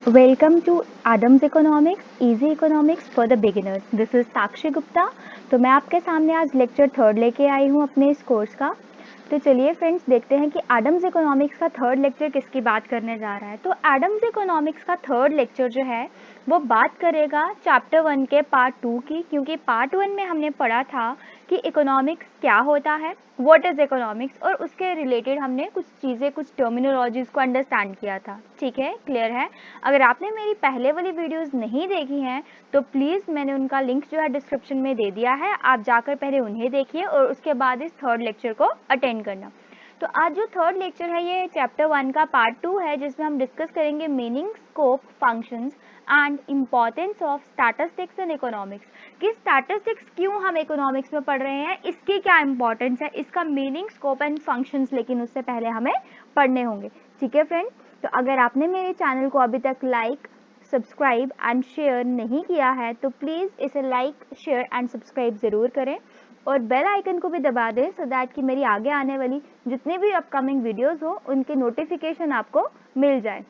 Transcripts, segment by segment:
Welcome to Adams economics easy economics for the beginners. This is Sakshi Gupta. तो मैं आपके सामने आज लेक्चर थर्ड लेके आई हूँ अपने इस कोर्स का। तो चलिए फ्रेंड्स देखते हैं कि एडम्स इकोनॉमिक्स का थर्ड लेक्चर किसकी बात करने जा रहा है। तो एडम्स इकोनॉमिक्स का थर्ड लेक्चर जो है वो बात करेगा चैप्टर 1 के पार्ट 2 की, क्योंकि पार्ट 1 में हमने पढ़ा था कि इकोनॉमिक्स क्या होता है, व्हाट इज इकोनॉमिक्स, और उसके रिलेटेड हमने कुछ चीज़ें, कुछ टर्मिनोलॉजीज को अंडरस्टैंड किया था। ठीक है, क्लियर है। अगर आपने मेरी पहले वाली वीडियोस नहीं देखी हैं तो प्लीज़ मैंने उनका लिंक जो है डिस्क्रिप्शन में दे दिया है, आप जाकर पहले उन्हें देखिए और उसके बाद इस थर्ड लेक्चर को अटेंड करना। तो आज जो थर्ड लेक्चर है ये चैप्टर 1 का पार्ट 2 है, जिसमें हम डिस्कस करेंगे meaning, scope, functions and importance of statistics and economics. कि स्टैटिस्टिक्स क्यों हम इकोनॉमिक्स में पढ़ रहे हैं, इसकी क्या इंपॉर्टेंस है, इसका मीनिंग, स्कोप एंड फंक्शंस लेकिन उससे पहले हमें पढ़ने होंगे। ठीक है फ्रेंड्स, तो अगर आपने मेरे चैनल को अभी तक लाइक, सब्सक्राइब एंड शेयर नहीं किया है तो प्लीज़ इसे लाइक, शेयर एंड सब्सक्राइब ज़रूर करें और बेल आइकन को भी दबा दें सो दैट कि मेरी आगे आने वाली जितनी भी अपकमिंग वीडियोस हो उनके नोटिफिकेशन आपको मिल जाए।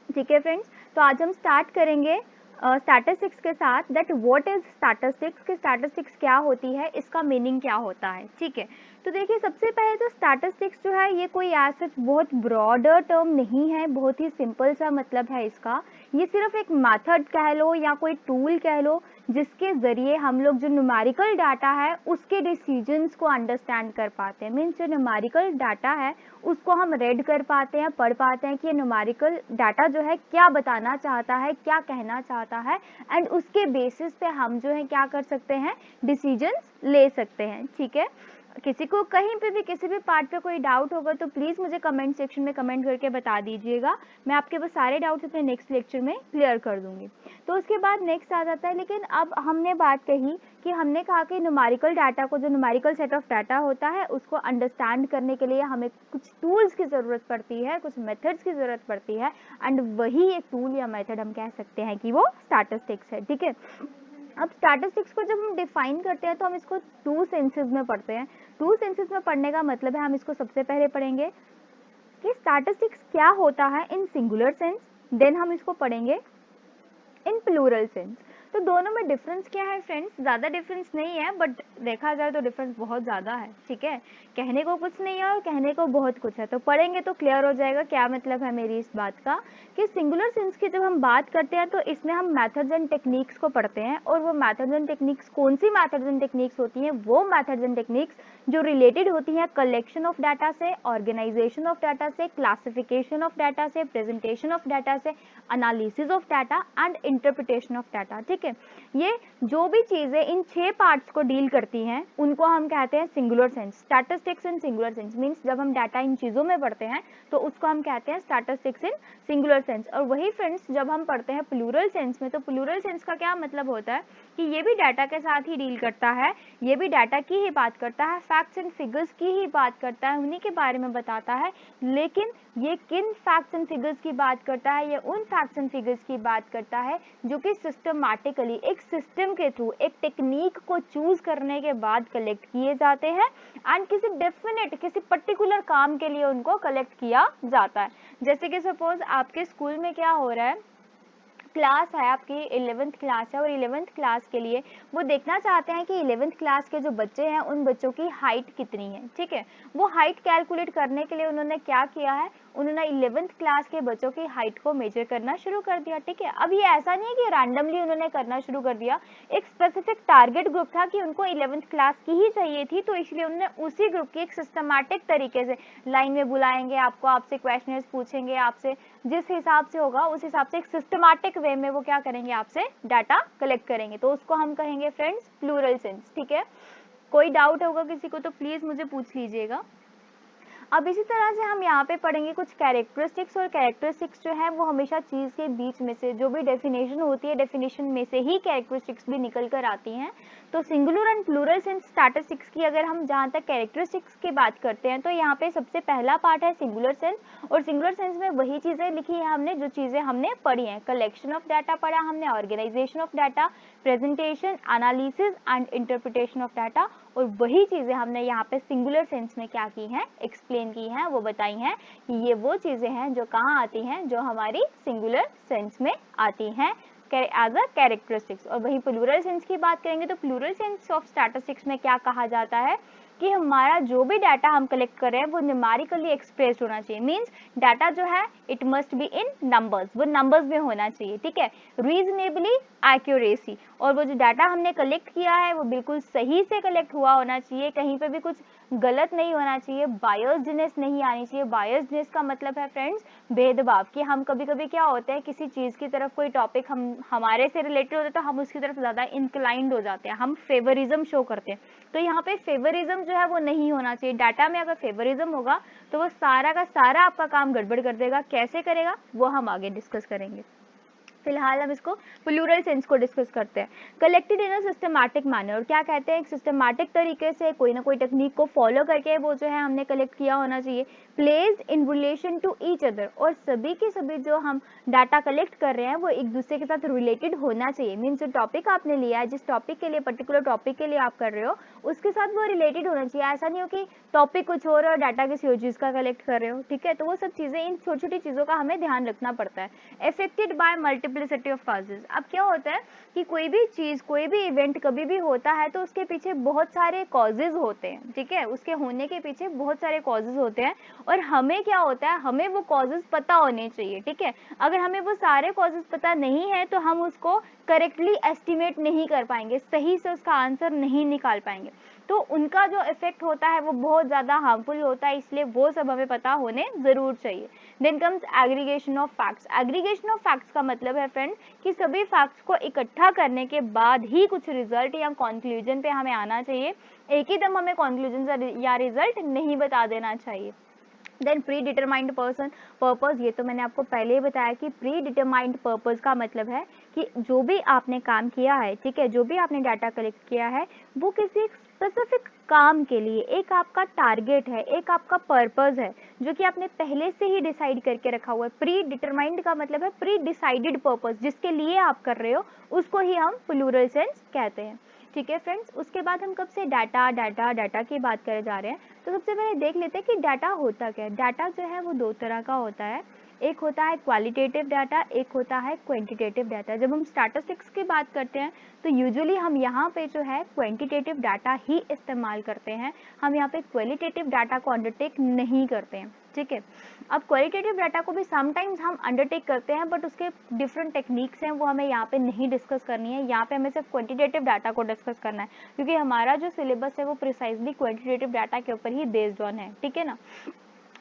ठीक है फ्रेंड्स, तो आज हम स्टार्ट करेंगे स्टैटिस्टिक्स के साथ, दैट व्हाट इज स्टैटिस्टिक्स, कि स्टैटिस्टिक्स क्या होती है, इसका मीनिंग क्या होता है। ठीक है, तो देखिए सबसे पहले तो स्टैटिस्टिक्स जो है ये कोई ऐसा बहुत ब्रॉडर टर्म नहीं है, बहुत ही सिंपल सा मतलब है इसका। ये सिर्फ एक मेथड कह लो या कोई टूल कह लो जिसके ज़रिए हम लोग जो न्यूमेरिकल डाटा है उसके डिसीजंस को अंडरस्टैंड कर पाते हैं। मीन्स जो न्यूमेरिकल डाटा है उसको हम रीड कर पाते हैं, पढ़ पाते हैं कि ये न्यूमेरिकल डाटा जो है क्या बताना चाहता है, क्या कहना चाहता है, एंड उसके बेसिस पे हम जो है क्या कर सकते हैं, डिसीजंस ले सकते हैं। ठीक है, किसी को कहीं पे भी किसी भी पार्ट पे कोई डाउट होगा तो प्लीज़ मुझे कमेंट सेक्शन में कमेंट करके बता दीजिएगा, मैं आपके वो सारे डाउट्स अपने नेक्स्ट लेक्चर में क्लियर कर दूंगी। तो उसके बाद नेक्स्ट आ जाता है, लेकिन अब हमने बात कही कि हमने कहा कि न्यूमेरिकल डाटा को, जो न्यूमेरिकल सेट ऑफ डाटा होता है उसको अंडरस्टैंड करने के लिए हमें कुछ टूल्स की ज़रूरत पड़ती है, कुछ मेथड्स की ज़रूरत पड़ती है, एंड वही एक टूल या मेथड हम कह सकते हैं कि वो स्टैटिस्टिक्स है। ठीक है, अब स्टैटिस्टिक्स को जब हम डिफाइन करते हैं तो हम इसको टू सेंसेस में पढ़ते हैं। टू सेंसेस में पढ़ने का मतलब है, हम इसको सबसे पहले पढ़ेंगे कि स्टैटिस्टिक्स क्या होता है इन सिंगुलर सेंस, देन हम इसको पढ़ेंगे इन प्लूरल सेंस। तो दोनों में डिफरेंस क्या है फ्रेंड्स, ज़्यादा डिफरेंस नहीं है, बट देखा जाए तो डिफरेंस बहुत ज़्यादा है। ठीक है, कहने को कुछ नहीं है और कहने को बहुत कुछ है, तो पढ़ेंगे तो क्लियर हो जाएगा क्या मतलब है मेरी इस बात का। कि सिंगुलर सेंस की जब हम बात करते हैं तो इसमें हम मैथड्स एंड टेक्निक्स को पढ़ते हैं, और वो मैथड्स एंड टेक्निक्स कौन सी मैथड्स एंड टेक्निक्स होती हैं, वो मैथड्स एंड टेक्निक्स जो रिलेटेड होती हैं कलेक्शन ऑफ डाटा से, ऑर्गेनाइजेशन ऑफ डाटा से, क्लासिफिकेशन ऑफ डाटा से, प्रेजेंटेशन ऑफ डाटा से, analysis of data and interpretation of data. ठीक है, ये जो भी चीजें इन 6 पार्ट्स को डील करती हैं उनको हम कहते हैं सिंगुलर सेंस। स्टैटिस्टिक्स इन सिंगुलर सेंस मींस जब हम डाटा इन चीजों में पढ़ते हैं तो उसको हम कहते हैं स्टैटिस्टिक्स इन सिंगुलर सेंस। और वही फ्रेंड्स जब हम पढ़ते हैं प्लूरल सेंस में, तो प्लूरल सेंस का क्या मतलब होता है कि ये भी डाटा के साथ ही डील करता है, ये भी डाटा की ही बात करता है, फैक्ट्स एंड फिगर्स की ही बात करता है, उन्हीं के बारे में बताता है। लेकिन ये किन फैक्ट्स एंड फिगर्स की बात करता है, ये उन फैक्ट्स एंड फिगर्स की बात करता है जो कि सिस्टमैटिकली एक सिस्टम के थ्रू, एक टेक्निक को चूज करने के बाद कलेक्ट किए जाते हैं, एंड किसी डेफिनेट, किसी पर्टिकुलर काम के लिए उनको कलेक्ट किया जाता है। जैसे कि सपोज आपके स्कूल में क्या हो रहा है, क्लास है आपकी 11th क्लास है, और 11th क्लास के लिए वो देखना चाहते हैं कि 11th क्लास के जो बच्चे हैं उन बच्चों की हाइट कितनी है। ठीक है, वो हाइट कैलकुलेट करने के लिए उन्होंने क्या किया है, उन्होंने 11th क्लास के बच्चों की हाइट को मेजर करना शुरू कर दिया। ठीक है, अब ये ऐसा नहीं है कि रैंडमली उन्होंने करना शुरू कर दिया, एक स्पेसिफिक टारगेट ग्रुप था कि उनको 11th क्लास की ही चाहिए थी, तो इसलिए उन्होंने उसी ग्रुप की एक सिस्टमैटिक तरीके से लाइन में बुलाएंगे आपको, आपसे क्वेश्चंस पूछेंगे, आपसे जिस हिसाब से होगा उस हिसाब से एक सिस्टमैटिक वे में वो क्या करेंगे, आपसे डाटा कलेक्ट करेंगे, तो उसको हम कहेंगे फ्रेंड्स प्लूरल सेंस। ठीक है, कोई डाउट होगा किसी को तो प्लीज मुझे पूछ लीजिएगा। अब इसी तरह से हम यहाँ पे पढ़ेंगे कुछ कैरेक्टरिस्टिक्स, और कैरेक्टरिस्टिक्स जो है वो हमेशा चीज़ के बीच में से जो भी डेफिनेशन होती है, डेफिनेशन में से ही कैरेक्टरिस्टिक्स भी निकल कर आती हैं। तो singular and plural sense statistics की अगर हम जहाँ तक कैरेक्टरिस्टिक्स की बात करते हैं तो यहाँ पे सबसे पहला पार्ट है सिंगुलर सेंस, और सिंगुलर सेंस में वही चीज़ें लिखी है हमने जो चीज़ें हमने पढ़ी हैं, कलेक्शन ऑफ डाटा पढ़ा हमने, organisation of data, presentation, analysis and interpretation of data, और वही चीज़ें हमने यहाँ पे सिंगुलर सेंस में क्या की हैं, एक्सप्लेन की हैं, वो बताई हैं कि ये वो चीज़ें हैं जो कहाँ आती हैं, जो हमारी सिंगुलर सेंस में आती हैं एज अ कैरेक्टरिस्टिक्स। और वही प्लूरल सेंस की बात करेंगे तो प्लूरल सेंस ऑफ स्टैटिस्टिक्स में क्या कहा जाता है कि हमारा जो भी डाटा हम कलेक्ट कर रहे हैं वो न्यूमेरिकली एक्सप्रेस्ड होना चाहिए। मींस डाटा जो है it must be in numbers, वो नंबर्स में होना चाहिए, ठीक है, रीजनेबली एक्यूरेसी। और वो जो डाटा हमने कलेक्ट किया है वो बिल्कुल सही से कलेक्ट हुआ होना चाहिए, कहीं पे भी कुछ गलत नहीं होना चाहिए, बायस्डनेस नहीं आनी चाहिए। बायस्डनेस का मतलब है फ्रेंड्स भेदभाव, कि हम कभी कभी क्या होते हैं किसी चीज़ की तरफ, कोई टॉपिक हम हमारे से रिलेटेड होता है तो हम उसकी तरफ ज़्यादा इंक्लाइंड हो जाते हैं, हम फेवरिज्म शो करते हैं। तो यहाँ पे फेवरिज्म जो है वो नहीं होना चाहिए। डाटा में अगर फेवरिज्म होगा तो वो सारा का सारा आपका काम गड़बड़ कर देगा। कैसे करेगा वो हम आगे डिस्कस करेंगे। फिलहाल हम इसको प्लूरल सेंस को डिस्कस करते हैं। Collected in a systematic manner, क्या कहते हैं, एक सिस्टमैटिक तरीके से कोई ना कोई टेक्निक को फॉलो करके वो जो है हमने कलेक्ट किया होना चाहिए। Placed in relation to each other, और सभी के सभी जो हम डाटा कलेक्ट कर रहे हैं वो एक दूसरे के साथ रिलेटेड होना चाहिए। मीन्स जो टॉपिक आपने लिया है, जिस टॉपिक के लिए, पर्टिकुलर टॉपिक के लिए आप कर रहे हो, उसके साथ वो रिलेटेड होना चाहिए। ऐसा नहीं हो कि टॉपिक कुछ और और डाटा किसी और चीज़ का कलेक्ट कर रहे हो, ठीक है। तो वो सब चीज़ें, इन छोटी छोटी चीज़ों का हमें ध्यान रखना पड़ता है। Affected by multiplicity of causes, अब क्या होता है कि कोई भी चीज़, कोई भी इवेंट कभी भी होता है तो उसके पीछे बहुत सारे कॉजेज होते हैं, ठीक है, उसके होने के पीछे बहुत सारे कॉजेज होते हैं। और हमें क्या होता है, हमें वो कॉजेज पता होने चाहिए, ठीक है। अगर हमें वो सारे कॉजेज पता नहीं है तो हम उसको करेक्टली एस्टिमेट नहीं कर पाएंगे, सही से उसका आंसर नहीं निकाल पाएंगे। तो उनका जो इफेक्ट होता है वो बहुत ज़्यादा हार्मफुल होता है, इसलिए वो सब हमें पता होने ज़रूर चाहिए। Then comes aggregation of facts. Aggregation of facts का मतलब है फ्रेंड्स कि सभी फैक्ट्स को इकट्ठा करने के बाद ही कुछ रिजल्ट या कंक्लूजन पे हमें आना चाहिए। एक ही दम हमें कंक्लूजन या रिजल्ट नहीं बता देना चाहिए। देन प्री डिटरमाइंड पर्पस, ये तो मैंने आपको पहले ही बताया कि प्री डिटरमाइंड पर्पस का मतलब है कि जो भी आपने काम किया है, ठीक है, जो भी आपने डाटा कलेक्ट किया है वो किसी स्पेसिफिक काम के लिए, एक आपका टारगेट है, एक आपका पर्पस है जो कि आपने पहले से ही डिसाइड करके रखा हुआ है। प्री डिटरमाइंड का मतलब है प्री डिसाइडेड पर्पस, जिसके लिए आप कर रहे हो उसको ही हम प्लूरल सेंस कहते हैं, ठीक है फ्रेंड्स। उसके बाद हम कब से डाटा डाटा डाटा की बात करे जा रहे हैं, तो सबसे पहले देख लेते हैं कि डाटा होता क्या है। डाटा जो है वो दो तरह का होता है, एक होता है क्वालिटेटिव डाटा, एक होता है क्वांटिटेटिव डाटा। जब हम स्टैटिस्टिक्स की बात करते हैं तो यूजुअली हम यहाँ पे जो है क्वांटिटेटिव डाटा ही इस्तेमाल करते हैं, हम यहाँ पे क्वालिटेटिव डाटा को अंडरटेक नहीं करते हैं, ठीक है। अब क्वालिटेटिव डाटा को भी समटाइम्स हम अंडरटेक करते हैं, बट उसके डिफरेंट टेक्निक्स हैं, वो हमें यहाँ पे नहीं डिस्कस करनी है। यहाँ पे हमें सिर्फ क्वांटिटेटिव डाटा को डिस्कस करना है, क्योंकि हमारा जो सिलेबस है वो प्रिसाइजली क्वांटिटेटिव डाटा के ऊपर ही बेस्ड ऑन है, ठीक है ना।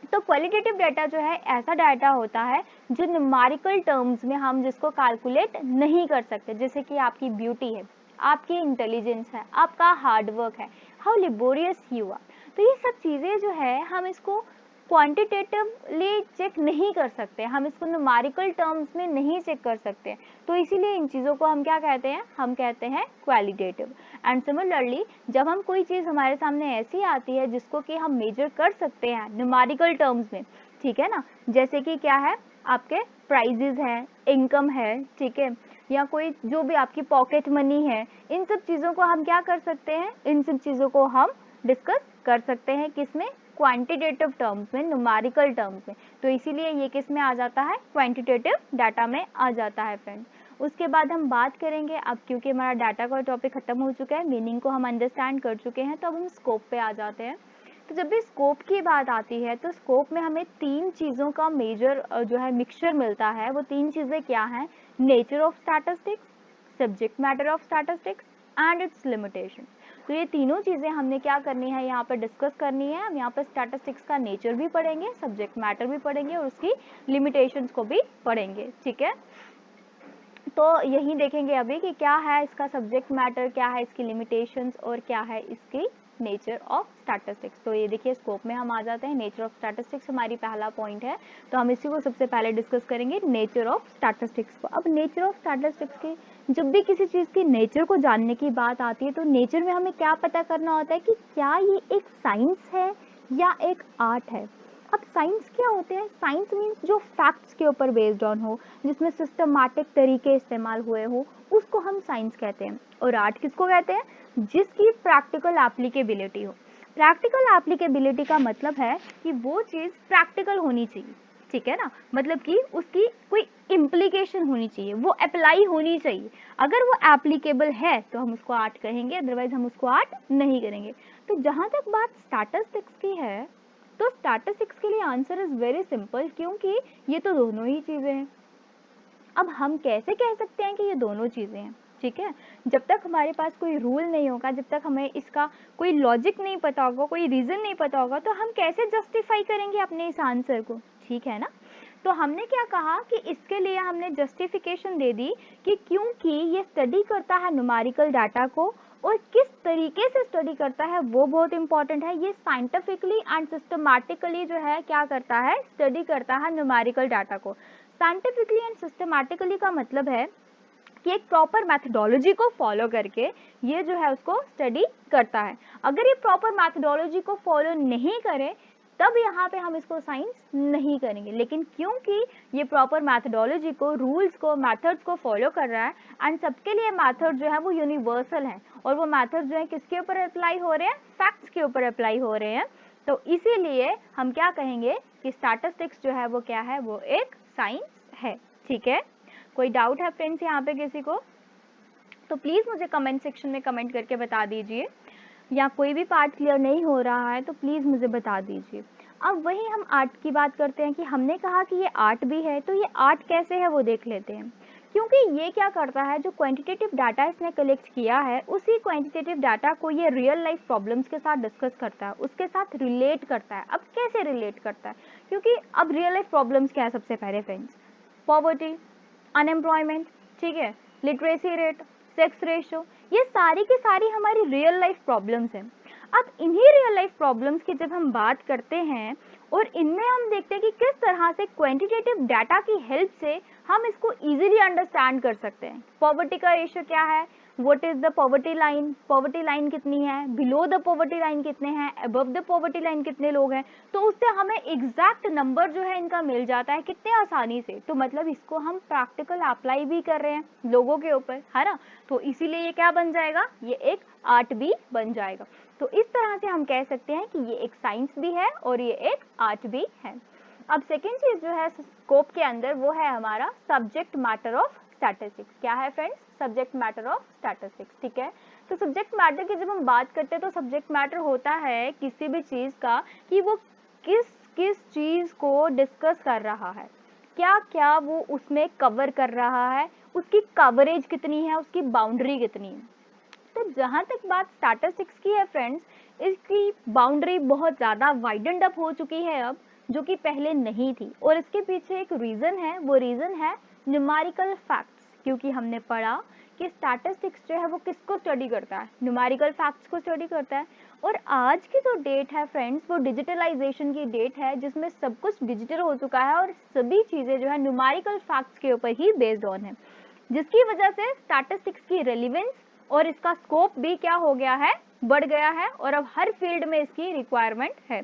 तो क्वालिटेटिव डाटा जो है ऐसा डाटा होता है जो न्यूमेरिकल टर्म्स में हम जिसको कैलकुलेट नहीं कर सकते, जैसे कि आपकी ब्यूटी है, आपकी इंटेलिजेंस है, आपका हार्डवर्क है, हाउ लेबोरियस यू आर। तो ये सब चीज़ें जो है हम इसको क्वांटिटेटिवली चेक नहीं कर सकते, हम इसको न्यूमेरिकल टर्म्स में नहीं चेक कर सकते। तो इसीलिए इन चीज़ों को हम क्या कहते हैं, हम कहते हैं क्वालिटेटिव। एंड सिमिलरली जब हम कोई चीज़ हमारे सामने ऐसी आती है जिसको कि हम मेजर कर सकते हैं न्यूमेरिकल टर्म्स में, ठीक है ना, जैसे कि क्या है, आपके प्राइजेज हैं, इनकम है, ठीक है, या कोई जो भी आपकी पॉकेट मनी है, इन सब चीज़ों को हम क्या कर सकते हैं, इन सब चीज़ों को हम डिस्कस कर सकते हैं किसमें, क्वांटिटेटिव टर्म्स में, न्यूमेरिकल टर्म्स में। तो इसीलिए ये किस में आ जाता है, क्वांटिटेटिव डाटा में आ जाता है फ्रेंड्स। उसके बाद हम बात करेंगे, अब क्योंकि हमारा डाटा का टॉपिक खत्म हो चुका है, मीनिंग को हम अंडरस्टैंड कर चुके हैं, तो अब हम स्कोप पे आ जाते हैं। तो जब भी स्कोप की बात आती है तो स्कोप में हमें तीन चीज़ों का मेजर जो है मिक्सचर मिलता है। वो तीन चीज़ें क्या हैं, nature of statistics, subject matter of statistics and it's limitation. तो ये तीनों चीज़ें हमने क्या करनी है, यहाँ पर डिस्कस करनी है। हम यहाँ पर स्टैटिस्टिक्स का नेचर भी पढ़ेंगे, सब्जेक्ट मैटर भी पढ़ेंगे और उसकी लिमिटेशंस को भी पढ़ेंगे, ठीक है। तो यही देखेंगे अभी कि क्या है इसका सब्जेक्ट मैटर, क्या है इसकी लिमिटेशंस और क्या है इसकी नेचर ऑफ स्टैटिस्टिक्स। तो ये देखिए स्कोप में हम आ जाते हैं, नेचर ऑफ स्टैटिस्टिक्स हमारी पहला पॉइंट है, तो हम इसी को सबसे पहले डिस्कस करेंगे, नेचर ऑफ स्टैटिस्टिक्स को। अब नेचर ऑफ स्टैटिस्टिक्स की, जब भी किसी चीज़ की नेचर को जानने की बात आती है तो नेचर में हमें क्या पता करना होता है कि क्या ये एक साइंस है या एक आर्ट है। अब साइंस क्या होते हैं, साइंस मीन्स जो फैक्ट्स के ऊपर बेस्ड ऑन हो, जिसमें सिस्टमैटिक तरीके इस्तेमाल हुए हो, उसको हम साइंस कहते हैं। और आर्ट किसको कहते हैं? जिसकी प्रैक्टिकल एप्लीकेबिलिटी हो। प्रैक्टिकल एप्लीकेबिलिटी का मतलब है कि वो चीज़ प्रैक्टिकल होनी चाहिए, ठीक है ना, मतलब कि उसकी कोई इम्प्लीकेशन होनी चाहिए, वो अप्लाई होनी चाहिए। अगर वो एप्लीकेबल है तो हम उसको आर्ट कहेंगे, अदरवाइज हम उसको आर्ट नहीं करेंगे। तो जहाँ तक बात स्टैटिस्टिक्स की है, तो स्टैटिस्टिक्स के लिए आंसर इज वेरी सिंपल, क्योंकि ये तो दोनों ही चीज़ें हैं। अब हम कैसे कह सकते हैं कि ये दोनों चीज़ें हैं? ठीक है, जब तक हमारे पास कोई रूल नहीं होगा, जब तक हमें इसका कोई लॉजिक नहीं पता होगा, कोई रीज़न नहीं पता होगा, तो हम कैसे जस्टिफाई करेंगे अपने इस आंसर को, ठीक है ना। तो हमने क्या कहा कि इसके लिए हमने जस्टिफिकेशन दे दी कि क्योंकि ये स्टडी करता है न्यूमेरिकल डाटा को, और किस तरीके से स्टडी करता है वो बहुत इंपॉर्टेंट है। ये साइंटिफिकली एंड सिस्टमैटिकली जो है क्या करता है, स्टडी करता है न्यूमेरिकल डाटा को। साइंटिफिकली एंड सिस्टमैटिकली का मतलब है कि एक प्रॉपर मैथडोलॉजी को फॉलो करके ये जो है उसको स्टडी करता है। अगर ये प्रॉपर मैथडोलॉजी को फॉलो नहीं करे तब यहाँ पे हम इसको साइंस नहीं करेंगे। लेकिन क्योंकि ये प्रॉपर मैथडोलॉजी को, रूल्स को, मेथड्स को फॉलो कर रहा है, एंड सबके लिए मेथड जो है वो यूनिवर्सल है, और वो मेथड जो है किसके ऊपर अप्लाई हो रहे हैं, फैक्ट्स के ऊपर अप्लाई हो रहे हैं। तो इसीलिए हम क्या कहेंगे कि स्टैटिस्टिक्स जो है वो क्या है, वो एक साइंस है, ठीक है। कोई डाउट है फ्रेंड्स यहाँ पे किसी को? तो प्लीज़ मुझे कमेंट सेक्शन में कमेंट करके बता दीजिए, या कोई भी पार्ट क्लियर नहीं हो रहा है तो प्लीज़ मुझे बता दीजिए। अब वही हम आर्ट की बात करते हैं कि हमने कहा कि ये आर्ट भी है, तो ये आर्ट कैसे है वो देख लेते हैं। क्योंकि ये क्या करता है, जो क्वांटिटेटिव डाटा इसने कलेक्ट किया है, उसी क्वांटिटेटिव डाटा को ये रियल लाइफ प्रॉब्लम्स के साथ डिस्कस करता है, उसके साथ रिलेट करता है। अब कैसे रिलेट करता है? क्योंकि अब रियल लाइफ प्रॉब्लम्स क्या है सबसे पहले फ्रेंड्स? पॉवर्टी, अनएम्प्लॉयमेंट, ठीक है, लिटरेसी रेट, सेक्स रेशो, ये सारी की सारी हमारी रियल लाइफ प्रॉब्लम्स हैं। अब इन्हीं रियल लाइफ प्रॉब्लम्स की जब हम बात करते हैं और इनमें हम देखते हैं कि किस तरह से क्वांटिटेटिव डाटा की हेल्प से हम इसको इजीली अंडरस्टैंड कर सकते हैं। पॉवर्टी का रेशियो क्या है, what is the poverty line कितनी है, बिलो द पॉवर्टी लाइन कितने हैं, अबव द पॉवर्टी लाइन कितने लोग हैं, तो उससे हमें एग्जैक्ट नंबर जो है इनका मिल जाता है कितने आसानी से। तो मतलब इसको हम प्रैक्टिकल अप्लाई भी कर रहे हैं लोगों के ऊपर, है ना। तो इसीलिए ये क्या बन जाएगा, ये एक आर्ट भी बन जाएगा। तो इस तरह से हम कह सकते हैं कि ये एक साइंस भी है और ये एक आर्ट भी है। अब सेकेंड चीज जो है स्कोप के अंदर, वो है हमारा सब्जेक्ट मैटर ऑफ स्टैटिस्टिक्स। क्या है friends? Subject matter of statistics, ठीक है। तो सब्जेक्ट मैटर की जब हम बात करते हैं तो सब्जेक्ट मैटर होता है किसी भी चीज का कि वो किस किस चीज को डिस्कस कर रहा है, क्या क्या वो उसमें कवर कर रहा है, उसकी कवरेज कितनी है, उसकी बाउंड्री कितनी है। तो जहाँ तक बात स्टैटिस्टिक्स की है फ्रेंड्स, इसकी बाउंड्री बहुत ज़्यादा वाइडेंड अप हो चुकी है अब, जो कि पहले नहीं थी। और इसके पीछे एक रीज़न है, वो रीज़न है न्यूमेरिकल फैक्ट्स। क्योंकि हमने पढ़ा कि स्टैटिस्टिक्स जो है वो किसको स्टडी करता है, न्यूमेरिकल फैक्ट्स को स्टडी करता है। और आज की जो डेट है फ्रेंड्स, वो डिजिटलाइजेशन की डेट है, जिसमें सब कुछ डिजिटल हो चुका है और सभी चीज़ें जो है न्यूमेरिकल फैक्ट्स के ऊपर ही बेस्ड ऑन है, जिसकी वजह से स्टैटिस्टिक्स की रेलिवेंस और इसका स्कोप भी क्या हो गया है, बढ़ गया है। और अब हर फील्ड में इसकी रिक्वायरमेंट है,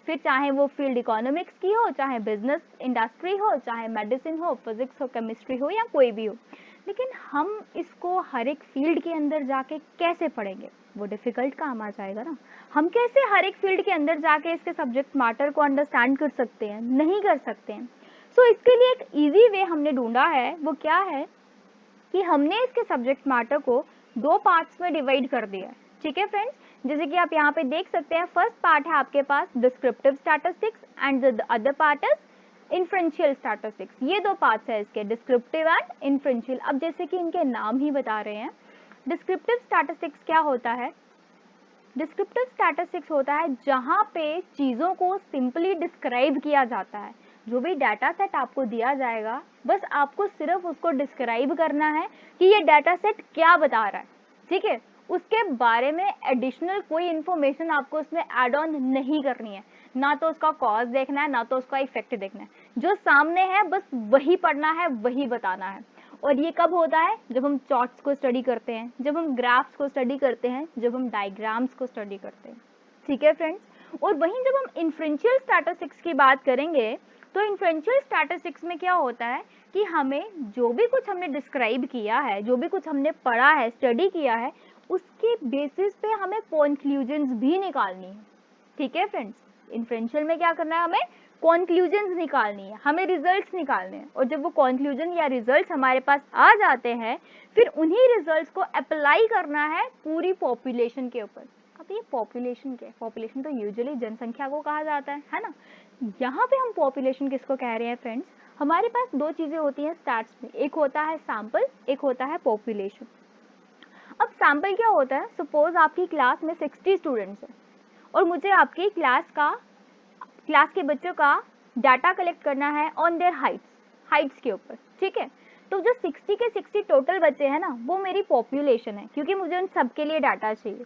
फिर चाहे वो फील्ड इकोनॉमिक्स की हो, चाहे बिजनेस इंडस्ट्री हो, चाहे मेडिसिन हो, फिजिक्स हो, केमिस्ट्री हो, या कोई भी हो। लेकिन हम इसको हर एक फील्ड के अंदर जाके कैसे पढ़ेंगे, वो डिफिकल्ट काम आ जाएगा ना। हम कैसे हर एक फील्ड के अंदर जाके इसके सब्जेक्ट मैटर को अंडरस्टैंड कर सकते हैं? नहीं कर सकते हैं। सो इसके लिए एक ईजी वे हमने ढूंढा है, वो क्या है कि हमने इसके सब्जेक्ट मैटर को दो पार्ट्स में डिवाइड कर दिया है, ठीक है फ्रेंड्स। जैसे कि आप यहाँ पे देख सकते हैं, फर्स्ट पार्ट है आपके पास descriptive statistics and the other part is inferential statistics. ये दो पार्ट्स है इसके, डिस्क्रिप्टिव एंड इन्फ्रेंशियल। अब जैसे कि इनके नाम ही बता रहे हैं, डिस्क्रिप्टिव स्टैटिस्टिक्स क्या होता है? डिस्क्रिप्टिव स्टैटिस्टिक्स होता है जहाँ पे चीज़ों को सिंपली डिस्क्राइब किया जाता है। जो भी डाटा सेट आपको दिया जाएगा, बस आपको सिर्फ उसको डिस्क्राइब करना है कि ये डाटा सेट क्या बता रहा है, ठीक है। उसके बारे में एडिशनल कोई इन्फॉर्मेशन आपको उसमें ऐड ऑन नहीं करनी है, ना तो उसका कॉज देखना है, ना तो उसका इफेक्ट देखना है। जो सामने है बस वही पढ़ना है, वही बताना है। और ये कब होता है? जब हम चार्ट्स को स्टडी करते हैं, जब हम ग्राफ्स को स्टडी करते हैं, जब हम डायग्राम्स को स्टडी करते हैं, ठीक है फ्रेंड्स। और वहीं जब हम इन्फ्रेंशियल स्टैटिस्टिक्स की बात करेंगे, तो इन्फ्रेंशियल स्टैटिस्टिक्स में क्या होता है कि हमें जो भी कुछ हमने डिस्क्राइब किया है, जो भी कुछ हमने पढ़ा है, स्टडी किया है, उसके बेसिस पे हमें कंक्लूजन्स भी निकालनी है। ठीक है फ्रेंड्स, इन्फ्रेंशियल में क्या करना है, हमें कंक्लूजन्स निकालनी है, हमें रिजल्ट्स निकालने हैं। और जब वो कंक्लूजन या रिजल्ट्स हमारे पास आ जाते हैं, फिर उन्हीं रिजल्ट्स को अप्लाई करना है पूरी पॉपुलेशन के ऊपर। अब ये पॉपुलेशन क्या है? पॉपुलेशन तो यूजुअली जनसंख्या को कहा जाता है ना। यहाँ पे हम पॉपुलेशन किसको कह रहे हैं फ्रेंड्स? हमारे पास दो चीजें होती हैं स्टैट्स में, एक होता है सैंपल, एक होता है पॉपुलेशन। अब सैंपल क्या होता है? सपोज आपकी क्लास में 60 स्टूडेंट्स हैं और मुझे आपकी क्लास के बच्चों का डाटा कलेक्ट करना है ऑन देयर हाइट्स के ऊपर। ठीक है, तो जो 60 के 60 टोटल बच्चे हैं ना, वो मेरी पॉपुलेशन है, क्योंकि मुझे उन सबके लिए डाटा चाहिए।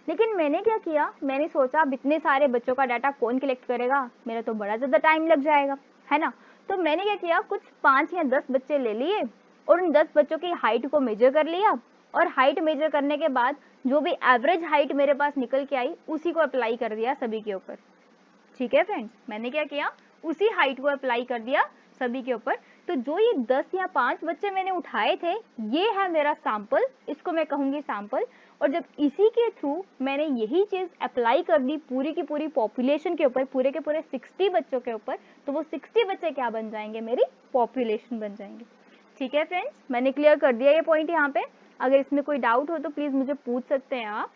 लेकिन मैंने क्या किया, मैंने सोचा अब इतने सारे बच्चों का डाटा कौन कलेक्ट करेगा, मेरा तो बड़ा ज़्यादा टाइम लग जाएगा, है ना। तो मैंने क्या किया, कुछ 5 या 10 बच्चे ले लिए और उन 10 बच्चों की हाइट को मेजर कर लिया, और हाइट मेजर करने के बाद जो भी एवरेज हाइट मेरे पास निकल के आई, उसी को अप्लाई कर दिया सभी के ऊपर। ठीक है फ्रेंड्स, मैंने क्या किया, उसी हाइट को अप्लाई कर दिया सभी के ऊपर। तो जो ये 10 या 5 बच्चे मैंने उठाए थे, ये है मेरा सैंपल, इसको मैं कहूंगी सैंपल। और जब इसी के थ्रू मैंने यही चीज अप्लाई कर दी पूरी की पूरी पॉपुलेशन के ऊपर, पूरे के पूरे 60 बच्चों के ऊपर, तो वो 60 बच्चे क्या बन जाएंगे, मेरी पॉपुलेशन बन जाएंगे। ठीक है फ्रेंड्स, मैंने क्लियर कर दिया ये पॉइंट यहाँ पे। अगर इसमें कोई डाउट हो तो प्लीज मुझे पूछ सकते हैं आप।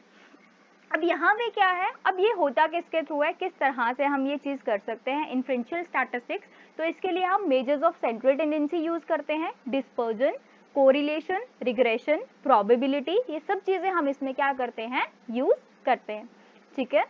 अब यहाँ पे क्या है, अब ये होता किसके थ्रू है, किस तरह से हम ये चीज कर सकते हैं इन्फ्रेंशियल स्टैटिस्टिक्स। तो इसके लिए हम measures of central tendency use करते हैं, डिस्पर्जन, कोरिलेशन, रिग्रेशन, प्रोबेबिलिटी, ये सब चीजें हम इसमें क्या करते हैं, यूज करते हैं। ठीक है,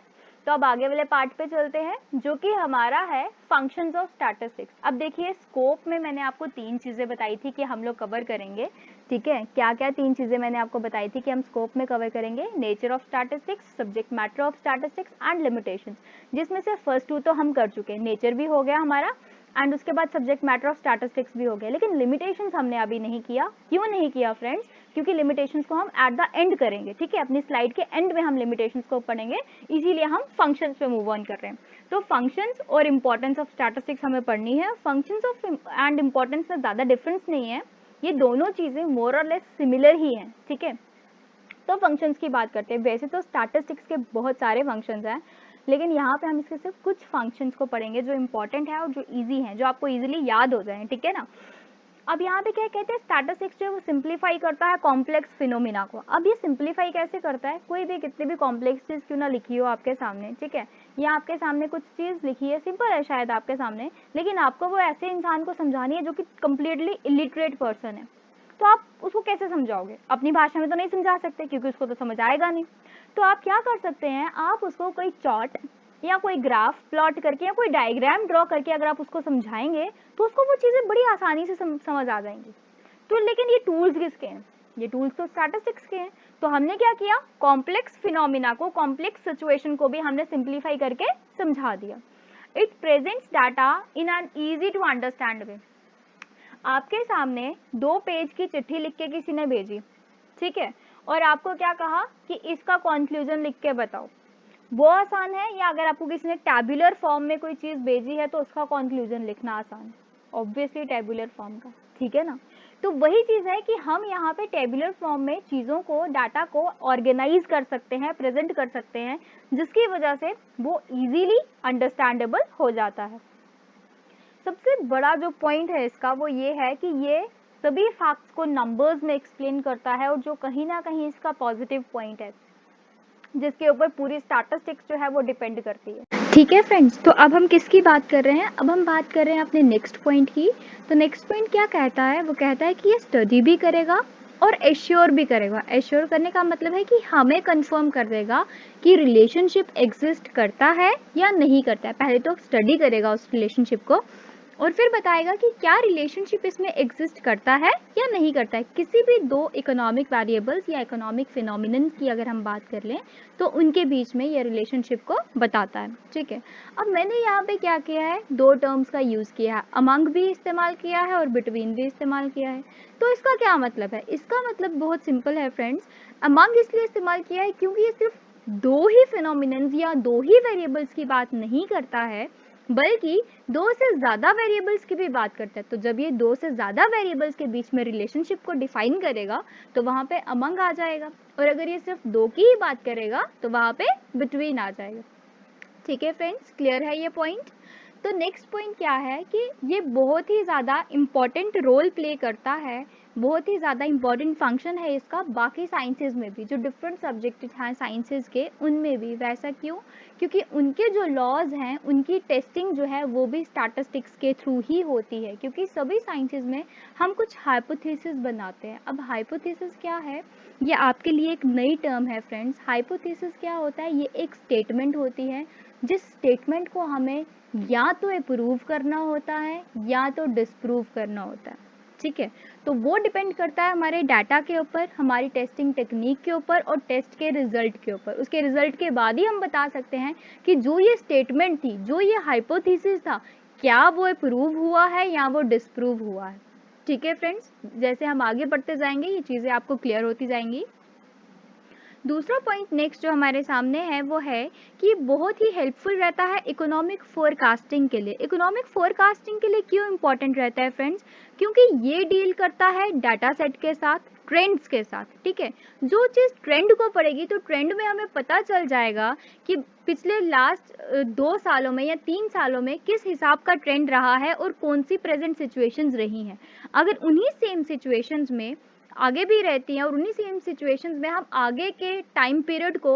तो अब आगे वाले पार्ट पे चलते हैं, जो कि हमारा है फंक्शंस ऑफ स्टैटिस्टिक्स। अब देखिए, स्कोप में मैंने आपको 3 चीजें बताई थी कि हम लोग कवर करेंगे। ठीक है, क्या क्या 3 चीजें मैंने आपको बताई थी कि हम स्कोप में कवर करेंगे? Nature of statistics, subject matter of statistics and limitations, जिसमें से फर्स्ट 2 तो हम कर चुके हैं, नेचर भी हो गया हमारा एंड उसके बाद सब्जेक्ट मैटर ऑफ स्टैटिस्टिक्स भी हो गया। लेकिन लिमिटेशंस हमने अभी नहीं किया। क्यों नहीं किया फ्रेंड्स? क्योंकि लिमिटेशंस को हम एट द एंड करेंगे। ठीक है, अपनी स्लाइड के एंड में हम लिमिटेशंस को पढ़ेंगे, इसीलिए हम फंक्शंस पे मूव ऑन कर रहे हैं। तो फंक्शंस और इंपॉर्टेंस ऑफ स्टैटिस्टिक्स हमें पढ़नी है। फंक्शंस ऑफ एंड इंपॉर्टेंस में ज़्यादा डिफरेंस नहीं है, ये दोनों चीज़ें मोर और लेस सिमिलर ही हैं। ठीक है, तो फंक्शंस की बात करते हैं। वैसे तो स्टैटिस्टिक्स के बहुत सारे फंक्शंस हैं, लेकिन यहाँ पे हम इसके सिर्फ कुछ फंक्शंस को पढ़ेंगे जो इंपॉर्टेंट है और जो इजी हैं, जो आपको इजीली याद हो जाएं। ठीक है ना। अब यहाँ पे क्या कहते हैं, स्टैटिस्टिक्स जो है वो सिंप्लीफाई करता है कॉम्प्लेक्स फिनोमिना को। अब ये सिंप्लीफाई कैसे करता है? कोई भी कितनी भी कॉम्प्लेक्स चीज़ क्यों ना लिखी हो आपके सामने, ठीक है, या आपके सामने कुछ चीज़ लिखी है, सिंपल है शायद आपके सामने, लेकिन आपको वो ऐसे इंसान को समझानी है जो कि कम्प्लीटली इलिटरेट पर्सन है, तो आप उसको कैसे समझाओगे? अपनी भाषा में तो नहीं समझा सकते, क्योंकि उसको तो समझ आएगा नहीं। तो आप क्या कर सकते हैं, आप उसको कोई चार्ट या कोई ग्राफ प्लॉट करके या कोई डायग्राम ड्रॉ करके अगर आप उसको समझाएंगे, तो उसको वो चीज़ें बड़ी आसानी से समझ आ जाएंगी। तो लेकिन ये टूल्स किसके हैं? ये टूल्स तो स्टैटिस्टिक्स के हैं। तो हमने क्या किया, कॉम्प्लेक्स फिनोमिना को, कॉम्प्लेक्स सिचुएशन को भी हमने सिंप्लीफाई करके समझा दिया। It presents data in an easy to understand way. आपके सामने 2 पेज की चिट्ठी लिख के किसी ने भेजी, ठीक है, और आपको क्या कहा कि इसका कंक्लूजन लिख के बताओ। वो आसान है, या अगर आपको किसी ने टैबुलर फॉर्म में कोई चीज़ भेजी है तो उसका कंक्लूजन लिखना आसान है? ऑब्वियसली टैबुलर फॉर्म का। ठीक है ना। तो वही चीज़ है कि हम यहाँ पे टैबुलर फॉर्म में चीज़ों को, डाटा को ऑर्गेनाइज कर सकते हैं, प्रेजेंट कर सकते हैं, जिसकी वजह से वो इजीली अंडरस्टैंडेबल हो जाता है। सबसे बड़ा जो पॉइंट है इसका वो ये है कि ये सभी फैक्ट्स को नंबर्स में एक्सप्लेन करता है, और जो कहीं ना कहीं इसका पॉजिटिव पॉइंट है, जिसके ऊपर पूरी स्टैटिस्टिक्स जो है वो डिपेंड करती है। ठीक है फ्रेंड्स, तो अब हम किसकी बात कर रहे हैं? अब हम बात कर रहे हैं अपने नेक्स्ट पॉइंट की। तो नेक्स्ट पॉइंट क्या कहता है? वो कहता है कि ये स्टडी भी करेगा और एश्योर भी करेगा। एश्योर करने का मतलब है कि हमें कंफर्म कर देगा कि रिलेशनशिप एग्जिस्ट करता है या नहीं करता है। पहले तो स्टडी करेगा उस रिलेशनशिप को, और फिर बताएगा कि क्या रिलेशनशिप इसमें एग्जिस्ट करता है या नहीं करता है। किसी भी 2 इकोनॉमिक वेरिएबल्स या इकोनॉमिक फिनोमिनन की अगर हम बात कर लें, तो उनके बीच में ये रिलेशनशिप को बताता है। ठीक है, अब मैंने यहाँ पे क्या किया है, 2 टर्म्स का यूज़ किया है, अमंग भी इस्तेमाल किया है और बिटवीन भी इस्तेमाल किया है। तो इसका क्या मतलब है? इसका मतलब बहुत सिंपल है फ्रेंड्स। अमंग इसलिए इस्तेमाल किया है क्योंकि ये सिर्फ 2 ही फिनोमिनन्स या 2 ही वेरिएबल्स की बात नहीं करता है, बल्कि 2 से ज़्यादा वेरिएबल्स की भी बात करता है। तो जब ये 2 से ज़्यादा वेरिएबल्स के बीच में रिलेशनशिप को डिफाइन करेगा तो वहाँ पे अमंग आ जाएगा, और अगर ये सिर्फ 2 की ही बात करेगा तो वहाँ पे बिटवीन आ जाएगा। ठीक है फ्रेंड्स, क्लियर है ये पॉइंट? तो नेक्स्ट पॉइंट क्या है कि ये बहुत ही ज़्यादा इम्पॉर्टेंट रोल प्ले करता है, बहुत ही ज़्यादा इम्पॉर्टेंट फंक्शन है इसका बाकी साइंसेज में भी, जो डिफरेंट सब्जेक्ट हैं साइंसेज के उनमें भी। वैसा क्यों? क्योंकि उनके जो लॉज हैं उनकी टेस्टिंग जो है वो भी स्टैटिस्टिक्स के थ्रू ही होती है, क्योंकि सभी साइंसेज में हम कुछ हाइपोथेसिस बनाते हैं। अब हाइपोथेसिस क्या है, ये आपके लिए एक नई टर्म है फ्रेंड्स। हाइपोथेसिस क्या होता है? ये एक स्टेटमेंट होती है जिस स्टेटमेंट को हमें या तो अप्रूव करना होता है या तो डिसप्रूव करना होता है। ठीक है, तो वो डिपेंड करता है हमारे डाटा के ऊपर, हमारी टेस्टिंग टेक्निक के ऊपर और टेस्ट के रिजल्ट के ऊपर। उसके रिजल्ट के बाद ही हम बता सकते हैं कि जो ये स्टेटमेंट थी, जो ये हाइपोथेसिस था, क्या वो अप्रूव हुआ है या वो डिसप्रूव हुआ है। ठीक है फ्रेंड्स, जैसे हम आगे बढ़ते जाएंगे ये चीज़ें आपको क्लियर होती जाएंगी। दूसरा पॉइंट नेक्स्ट जो हमारे सामने है वो है कि बहुत ही हेल्पफुल रहता है इकोनॉमिक फोरकास्टिंग के लिए। इकोनॉमिक फोरकास्टिंग के लिए क्यों इंपॉर्टेंट रहता है फ्रेंड्स? क्योंकि ये डील करता है डाटा सेट के साथ, ट्रेंड्स के साथ। ठीक है, जो चीज़ ट्रेंड को पड़ेगी तो ट्रेंड में हमें पता चल जाएगा कि पिछले लास्ट 2 सालों में या 3 सालों में किस हिसाब का ट्रेंड रहा है और कौन सी प्रेजेंट सिचुएशंस रही हैं। अगर उन्हीं सेम सिचुएशंस में आगे भी रहती हैं और उन्हीं सेम सिचुएशंस में हम आगे के टाइम पीरियड को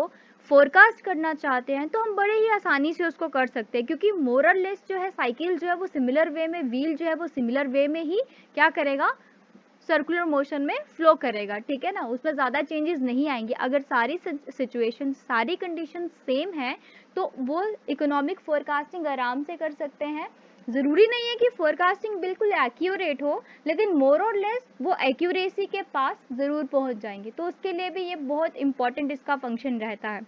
फोरकास्ट करना चाहते हैं तो हम बड़े ही आसानी से उसको कर सकते हैं, क्योंकि मोर और लेस जो है साइकिल जो है वो सिमिलर वे में, व्हील जो है वो सिमिलर वे में ही क्या करेगा, सर्कुलर मोशन में फ्लो करेगा। ठीक है ना, उसमें ज़्यादा चेंजेस नहीं आएंगे। अगर सारी सिचुएशन, सारी कंडीशन सेम है तो वो इकोनॉमिक फोरकास्टिंग आराम से कर सकते हैं। ज़रूरी नहीं है कि फोरकास्टिंग बिल्कुल एक्यूरेट हो, लेकिन मोर और लेस वो एक्यूरेसी के पास ज़रूर पहुंच जाएंगे। तो उसके लिए भी ये बहुत इंपॉर्टेंट इसका फंक्शन रहता है।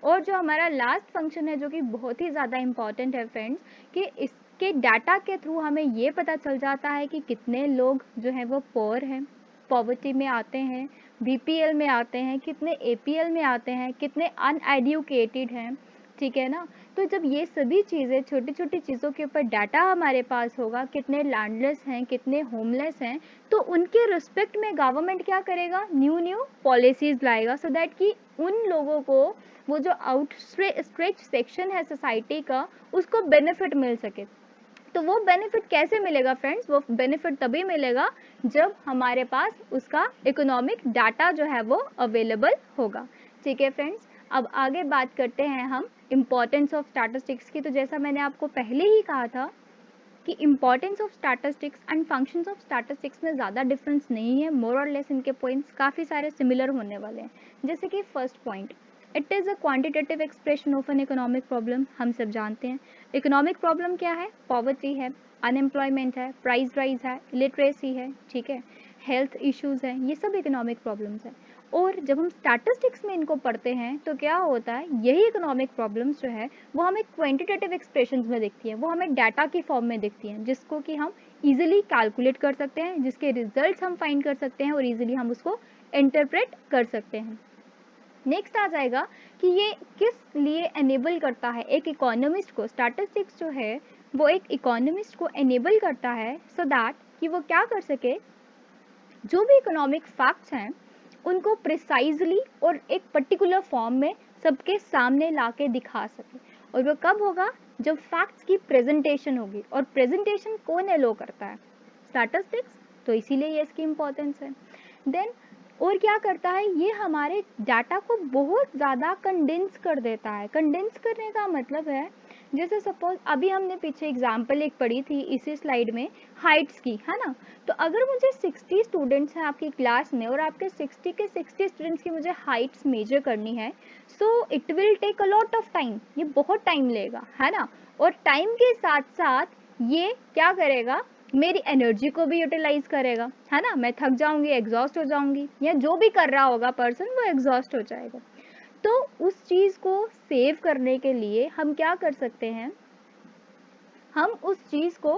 और जो हमारा लास्ट फंक्शन है जो कि बहुत ही ज़्यादा इम्पॉर्टेंट है फ्रेंड्स, कि इसके डाटा के थ्रू हमें ये पता चल जाता है कि कितने लोग जो हैं वो पोअर हैं, पॉवर्टी में आते हैं, बीपीएल में आते हैं, कितने एपीएल में आते हैं, कितने अनएडुकेटेड हैं। ठीक है ना, तो जब ये सभी चीज़ें, छोटी छोटी चीज़ों के ऊपर डाटा हमारे पास होगा, कितने लैंडलेस हैं, कितने होमलेस हैं, तो उनके रिस्पेक्ट में गवर्नमेंट क्या करेगा, न्यू पॉलिसीज़ लाएगा, सो दैट कि उन लोगों को, वो जो आउटस्ट्रेच सेक्शन है सोसाइटी का, उसको बेनिफिट मिल सके। तो वो बेनिफिट कैसे मिलेगा फ्रेंड्स? वो बेनिफिट तभी मिलेगा जब हमारे पास उसका इकोनॉमिक डाटा जो है वो अवेलेबल होगा। ठीक है फ्रेंड्स, अब आगे बात करते हैं हम इम्पॉर्टेंस ऑफ स्टैटिस्टिक्स की। तो जैसा मैंने आपको पहले ही कहा था कि importance of statistics and functions of statistics में ज़्यादा डिफरेंस नहीं है, मोर और लेस इनके पॉइंट्स काफ़ी सारे सिमिलर होने वाले हैं। जैसे कि first point, it is a quantitative expression of an economic problem. हम सब जानते हैं इकोनॉमिक प्रॉब्लम क्या है, पॉवर्टी है, अनएम्प्लॉयमेंट है, प्राइस राइज है, लिटरेसी है, ठीक है, हेल्थ इश्यूज हैं, ये सब इकोनॉमिक प्रॉब्लम्स हैं। और जब हम स्टैटिस्टिक्स में इनको पढ़ते हैं तो क्या होता है, यही इकोनॉमिक प्रॉब्लम्स जो है वो हमें क्वांटिटेटिव एक्सप्रेशंस में दिखती हैं, वो हमें डाटा की फॉर्म में दिखती हैं, जिसको कि हम इजीली कैलकुलेट कर सकते हैं, जिसके रिजल्ट्स हम फाइंड कर सकते हैं और इजीली हम उसको इंटरप्रेट कर सकते हैं। नेक्स्ट आ जाएगा कि ये किस लिए एनेबल करता है एक इकोनॉमिस्ट को। स्टैटिस्टिक्स जो है वो एक इकोनॉमिस्ट को एनेबल करता है सो दैट कि वो क्या कर सके, जो भी इकोनॉमिक फैक्ट्स हैं उनको प्रिसाइजली और एक पर्टिकुलर फॉर्म में सबके सामने ला के दिखा सके। और वो कब होगा, जब फैक्ट्स की प्रेजेंटेशन होगी। और प्रेजेंटेशन कौन एलो करता है, स्टैटिस्टिक्स, तो इसीलिए ये इसकी इम्पोर्टेंस है। देन और क्या करता है, ये हमारे डाटा को बहुत ज़्यादा कंडेंस कर देता है। कंडेंस करने का मतलब है, जैसे सपोज अभी हमने पीछे एग्जाम्पल एक पढ़ी थी इसी स्लाइड में, हाइट्स की, है ना। तो अगर मुझे 60 स्टूडेंट्स हैं आपकी क्लास में और आपके 60 के 60 स्टूडेंट्स की मुझे हाइट्स मेजर करनी है, so it will take a lot of time, ये बहुत टाइम लेगा, है ना। और टाइम के साथ साथ ये क्या करेगा, मेरी एनर्जी को भी यूटिलाइज करेगा, है ना। मैं थक जाऊंगी, एग्जॉस्ट हो जाऊंगी, या जो भी कर रहा होगा पर्सन वो एग्जॉस्ट हो जाएगा। तो उस चीज़ को सेव करने के लिए हम क्या कर सकते हैं, हम उस चीज़ को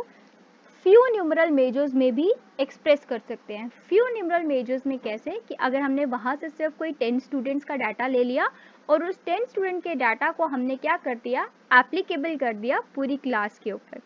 फ्यू न्यूमरल मेजर्स में भी एक्सप्रेस कर सकते हैं। फ्यू न्यूमरल मेजर्स में कैसे, कि अगर हमने वहाँ से सिर्फ कोई 10 स्टूडेंट्स का डाटा ले लिया और उस 10 स्टूडेंट के डाटा को हमने क्या कर दिया, एप्लीकेबल कर दिया पूरी क्लास के ऊपर।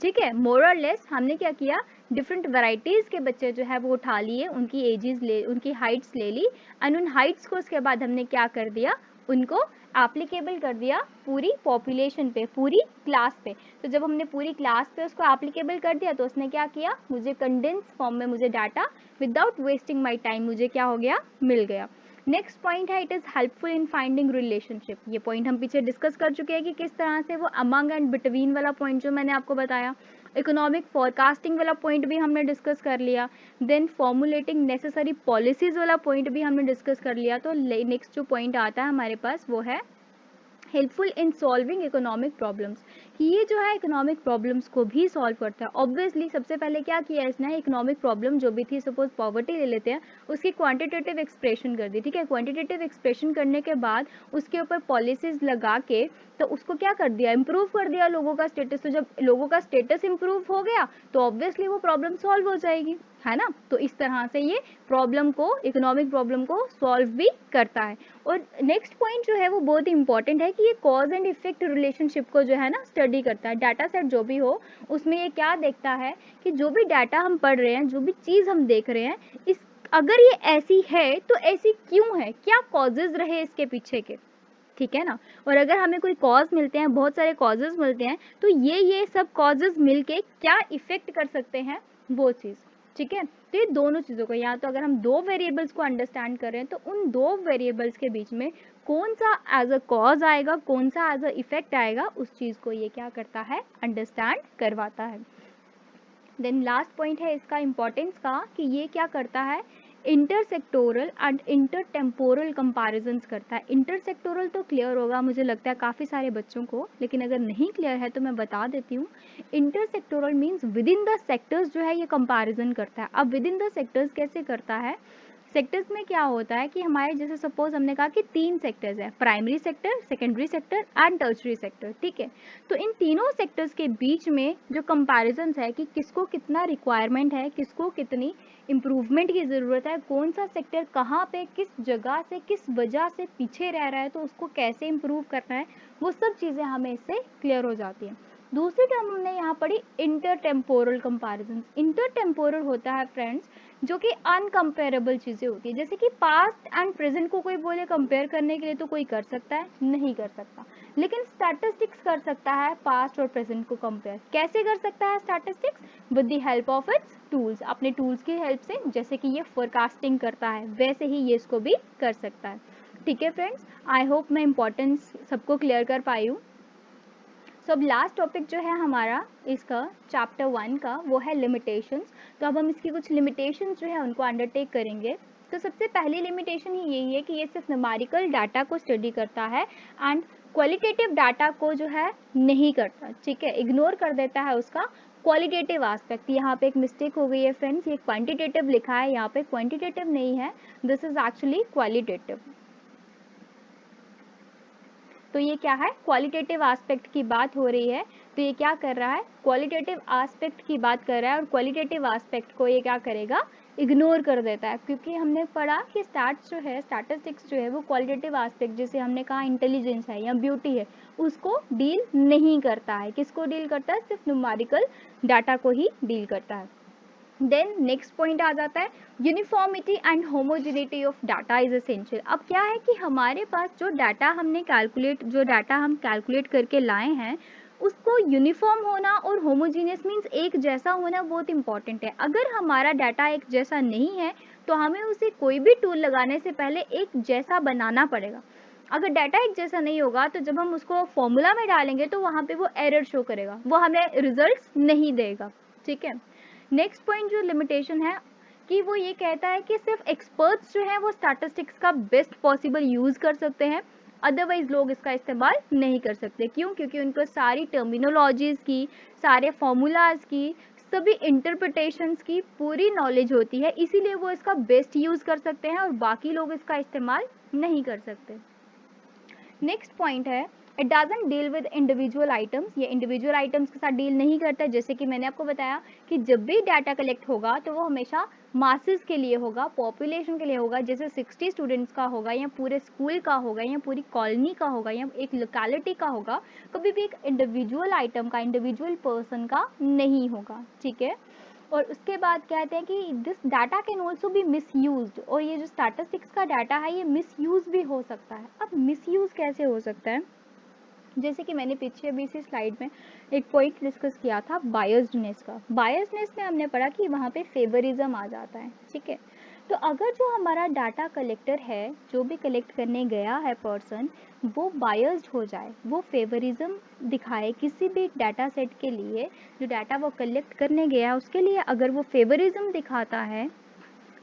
ठीक है, मोर और लेस हमने क्या किया, डिफरेंट वैरायटीज़ के बच्चे जो है वो उठा लिए, उनकी एजेस ले, उनकी हाइट्स ले ली, एंड उन हाइट्स को उसके बाद हमने क्या कर दिया, उनको एप्लीकेबल कर दिया पूरी पॉपुलेशन पे, पूरी क्लास पे। तो जब हमने पूरी क्लास पे उसको एप्लीकेबल कर दिया तो उसने क्या किया, मुझे कंडेंस फॉर्म में मुझे data without wasting my time मुझे क्या हो गया, मिल गया। नेक्स्ट पॉइंट है, it is helpful in finding relationship. ये पॉइंट हम पीछे डिस्कस कर चुके हैं कि किस तरह से वो अमंग एंड बिटवीन वाला पॉइंट जो मैंने आपको बताया, इकोनॉमिक फोरकास्टिंग वाला पॉइंट भी हमने डिस्कस कर लिया, देन फॉर्मुलेटिंग नेसेसरी पॉलिसीज वाला पॉइंट भी हमने डिस्कस कर लिया। तो नेक्स्ट जो पॉइंट आता है हमारे पास वो है helpful in solving economic problems, कि ये जो है इकोनॉमिक प्रॉब्लम्स को भी सॉल्व करता है। ऑब्वियसली सबसे पहले क्या किया इसने, इकोनॉमिक प्रॉब्लम जो भी थी, सपोज पॉवर्टी ले लेते हैं, उसकी क्वांटिटेटिव एक्सप्रेशन कर दी। ठीक है, क्वांटिटेटिव एक्सप्रेशन करने के बाद उसके ऊपर पॉलिसीज लगा के तो उसको क्या कर दिया, इंप्रूव कर दिया लोगों का स्टेटस। तो जब लोगों का स्टेटस इंप्रूव हो गया तो ऑब्वियसली वो प्रॉब्लम सॉल्व हो जाएगी, है ना। तो इस तरह से ये प्रॉब्लम को, इकोनॉमिक प्रॉब्लम को सॉल्व भी करता है। और नेक्स्ट पॉइंट जो है वो बहुत ही इंपॉर्टेंट है कि ये कॉज एंड इफेक्ट रिलेशनशिप को जो है ना स्टडी करता है। डाटा सेट जो भी हो उसमें ये क्या देखता है कि जो भी डाटा हम पढ़ रहे हैं, जो भी चीज़ हम देख रहे हैं, इस अगर ये ऐसी है तो ऐसी क्यों है, क्या कॉजेज रहे इसके पीछे के, ठीक है ना। और अगर हमें कोई कॉज मिलते हैं, बहुत सारे कॉजेज मिलते हैं, तो ये सब कॉजेज मिलके क्या इफेक्ट कर सकते हैं वो चीज़, ठीक है। तो ये दोनों चीज़ों को, या तो अगर हम दो वेरिएबल्स को अंडरस्टैंड कर रहे हैं तो उन दो वेरिएबल्स के बीच में कौन सा एज अ कॉज आएगा, कौन सा एज अ इफेक्ट आएगा, उस चीज़ को ये क्या करता है, अंडरस्टैंड करवाता है। देन लास्ट पॉइंट है इसका इम्पोर्टेंस का, कि ये क्या करता है, इंटरसेक्टोरल एंड इंटरटेम्पोरल कंपैरिजंस करता है। इंटरसेक्टोरल तो क्लियर होगा मुझे लगता है काफ़ी सारे बच्चों को, लेकिन अगर नहीं क्लियर है तो मैं बता देती हूँ। Intersectoral means with in the sectors जो है ये कंपैरिजन करता है। अब विद इन द सेक्टर्स कैसे करता है, सेक्टर्स में क्या होता है कि हमारे जैसे सपोज हमने कहा कि 3 सेक्टर्स है, primary sector, secondary sector and tertiary sector, ठीक है। तो इन तीनों सेक्टर्स के बीच में जो कंपैरिजन है कि किसको कितना रिक्वायरमेंट है, किसको कितनी इम्प्रूवमेंट की ज़रूरत है, कौन सा सेक्टर कहाँ पे किस जगह से किस वजह से पीछे रह रहा है, तो उसको कैसे इम्प्रूव करना है, वो सब चीज़ें हमें इससे क्लियर हो जाती हैं। दूसरी टर्म हमने यहाँ पढ़ी इंटरटेम्पोरल कंपैरिजन। इंटरटेम्पोरल होता है फ्रेंड्स जो कि अनकम्पेरेबल चीज़ें होती है, जैसे कि पास्ट एंड प्रेजेंट को कोई बोले कंपेयर करने के लिए तो कोई कर सकता है, नहीं कर सकता, लेकिन स्टैटिस्टिक्स कर सकता है पास्ट और प्रेजेंट को कंपेयर। कैसे कर सकता है statistics, with the help of its tools, अपने टूल्स की हेल्प से, जैसे कि ये फोरकास्टिंग करता है वैसे ही ये इसको भी कर सकता है। ठीक है फ्रेंड्स, आई होप मैं इंपॉर्टेंस सबको क्लियर कर पाई हूँ। सो अब लास्ट टॉपिक जो है हमारा इसका चैप्टर 1 का वो है लिमिटेशंस। तो अब हम इसकी कुछ लिमिटेशंस जो है उनको अंडरटेक करेंगे। तो सबसे पहली लिमिटेशन ही यही है कि ये सिर्फ न्यूमेरिकल डाटा को स्टडी करता है एंड क्वालिटेटिव डाटा को जो है नहीं करता, ठीक है, इग्नोर कर देता है उसका क्वालिटेटिव एस्पेक्ट। यहाँ पे एक मिस्टेक हो गई है फ्रेंड्स, ये क्वांटिटेटिव लिखा है, यहाँ पे क्वांटिटेटिव नहीं है, दिस इज एक्चुअली क्वालिटेटिव। तो ये क्या है, क्वालिटेटिव एस्पेक्ट की बात हो रही है, तो ये क्या कर रहा है, क्वालिटेटिव एस्पेक्ट की बात कर रहा है, और क्वालिटेटिव एस्पेक्ट को ये क्या करेगा, इग्नोर कर देता है। क्योंकि हमने पढ़ा कि स्टैट्स जो है, स्टैटिस्टिक्स जो है वो क्वालिटेटिव एस्पेक्ट, जैसे हमने कहा इंटेलिजेंस है या ब्यूटी है, उसको डील नहीं करता है। किसको डील करता है, सिर्फ न्यूमेरिकल डाटा को ही डील करता है। देन नेक्स्ट पॉइंट आ जाता है, uniformity and homogeneity of data is essential. अब क्या है कि हमारे पास जो डाटा हमने डाटा हम कैलकुलेट करके लाए हैं, उसको यूनिफॉर्म होना और होमोजीनियस मीन्स एक जैसा होना बहुत इंपॉर्टेंट है। अगर हमारा डाटा एक जैसा नहीं है तो हमें उसे कोई भी टूल लगाने से पहले एक जैसा बनाना पड़ेगा। अगर डाटा एक जैसा नहीं होगा तो जब हम उसको फॉर्मूला में डालेंगे तो वहाँ पे वो एरर शो करेगा, वो हमें रिजल्ट्स नहीं देगा, ठीक है। नेक्स्ट पॉइंट जो लिमिटेशन है कि वो ये कहता है कि सिर्फ एक्सपर्ट्स जो हैं वो स्टैटिस्टिक्स का बेस्ट पॉसिबल यूज़ कर सकते हैं, अदरवाइज लोग इसका इस्तेमाल नहीं कर सकते। क्यों, क्योंकि उनको सारी टर्मिनोलॉजीज़ की, सारे फॉर्मूलाज की, सभी इंटरप्रिटेशंस की पूरी नॉलेज होती है, इसीलिए वो इसका बेस्ट यूज़ कर सकते हैं और बाकी लोग इसका इस्तेमाल नहीं कर सकते। नेक्स्ट पॉइंट है it doesn't deal with individual items, ये इंडिविजुअल आइटम्स के साथ डील नहीं करता। जैसे कि मैंने आपको बताया कि जब भी डाटा कलेक्ट होगा तो वो हमेशा मासेस के लिए होगा, पॉपुलेशन के लिए होगा, जैसे 60 स्टूडेंट्स का होगा या पूरे स्कूल का होगा या पूरी कॉलोनी का होगा या एक लोकेलिटी का होगा, कभी भी एक इंडिविजुअल आइटम का, इंडिविजुअल पर्सन का नहीं होगा, ठीक है। और उसके बाद कहते हैं कि this data can also be misused, और ये जो स्टैटिस्टिक्स का डाटा है ये मिसयूज भी हो सकता है। अब मिसयूज कैसे हो सकता है, जैसे कि मैंने पीछे अभी इसी स्लाइड में एक पॉइंट डिस्कस किया था बायस्डनेस का। बायस्डनेस में हमने पढ़ा कि वहाँ पे फेवरिज्म आ जाता है, ठीक है। तो अगर जो हमारा डाटा कलेक्टर है, जो भी कलेक्ट करने गया है पर्सन, वो बायस्ड हो जाए, वो फेवरिज्म दिखाए किसी भी डाटा सेट के लिए, जो डाटा वो कलेक्ट करने गया उसके लिए अगर वो फेवरिज्म दिखाता है,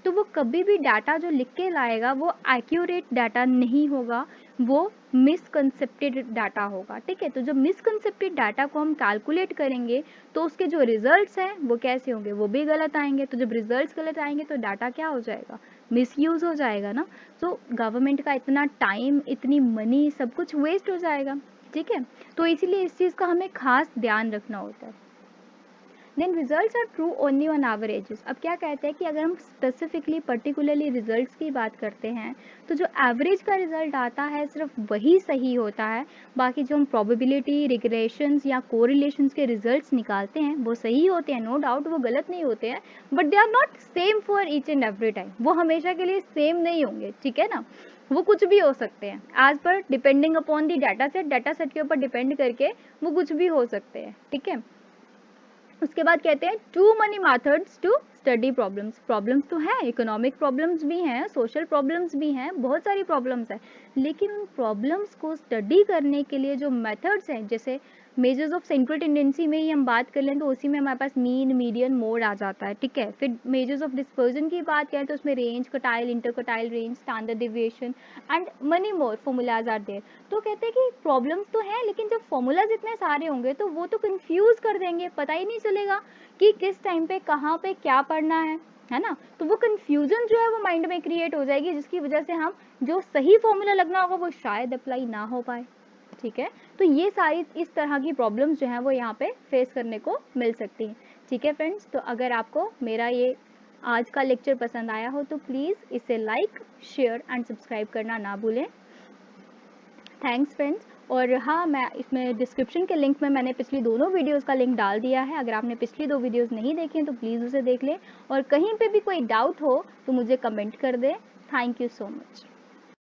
तो वो कभी भी डाटा जो लिख के लाएगा वो एक्यूरेट डाटा नहीं होगा, वो मिसकंसेप्टेड डाटा होगा, ठीक है। तो जब मिसकंसेप्टेड डाटा को हम कैलकुलेट करेंगे तो उसके जो रिजल्ट्स हैं वो कैसे होंगे, वो भी गलत आएंगे। तो जब रिजल्ट्स गलत आएंगे तो डाटा क्या हो जाएगा, मिसयूज हो जाएगा ना। तो गवर्नमेंट का इतना टाइम, इतनी मनी, सब कुछ वेस्ट हो जाएगा, ठीक है। तो इसीलिए इस चीज़ का हमें खास ध्यान रखना होता है। Then results are true only on averages. अब क्या कहते हैं कि अगर हम स्पेसिफिकली पर्टिकुलरली रिजल्ट्स की बात करते हैं तो जो एवरेज का रिजल्ट आता है सिर्फ वही सही होता है, बाकी जो हम प्रोबेबिलिटी, रिग्रेशंस या कोरिलेशंस के रिजल्ट्स निकालते हैं वो सही होते हैं, नो डाउट वो गलत नहीं होते हैं, but they are not same for each and every time, वो हमेशा के लिए सेम नहीं होंगे, ठीक है ना। वो कुछ भी हो सकते हैं, एज पर depending upon the data set के ऊपर डिपेंड करके वो कुछ भी हो सकते हैं, ठीक है। उसके बाद कहते हैं too many methods to study problems. Problems तो हैं, इकोनॉमिक प्रॉब्लम्स भी हैं, सोशल प्रॉब्लम्स भी हैं, बहुत सारी प्रॉब्लम्स हैं, लेकिन उन प्रॉब्लम्स को स्टडी करने के लिए जो मेथड्स हैं, जैसे मेजर्स ऑफ सेंट्रल टेंडेंसी में ही हम बात कर लें तो उसी में हमारे पास मीन, मीडियन, मोड आ जाता है, ठीक है। फिर मेजर्स ऑफ डिस्पर्जन की बात करें तो उसमें range, quartile, interquartile range, standard deviation and many more formulas are there. तो कहते हैं कि प्रॉब्लम्स तो हैं, लेकिन जब फॉर्मूलाज इतने सारे होंगे तो वो तो कंफ्यूज कर देंगे, पता ही नहीं चलेगा कि किस टाइम पे कहाँ पे क्या पढ़ना है ना। तो वो कंफ्यूजन जो है वो माइंड में क्रिएट हो जाएगी, जिसकी वजह से हम जो सही फॉर्मूला लगना होगा वो शायद अप्लाई ना हो पाए, ठीक है। तो ये सारी इस तरह की प्रॉब्लम्स जो हैं वो यहाँ पे फेस करने को मिल सकती हैं, ठीक है फ्रेंड्स। तो अगर आपको मेरा ये आज का लेक्चर पसंद आया हो तो प्लीज़ इसे लाइक, शेयर एंड सब्सक्राइब करना ना भूलें। Thanks friends. और हाँ, मैं इसमें डिस्क्रिप्शन के लिंक में मैंने पिछली दोनों वीडियोस का लिंक डाल दिया है, अगर आपने पिछली 2 वीडियोस नहीं देखी हैं तो प्लीज़ उसे देख लें, और कहीं पे भी कोई डाउट हो तो मुझे कमेंट कर दें। Thank you so much.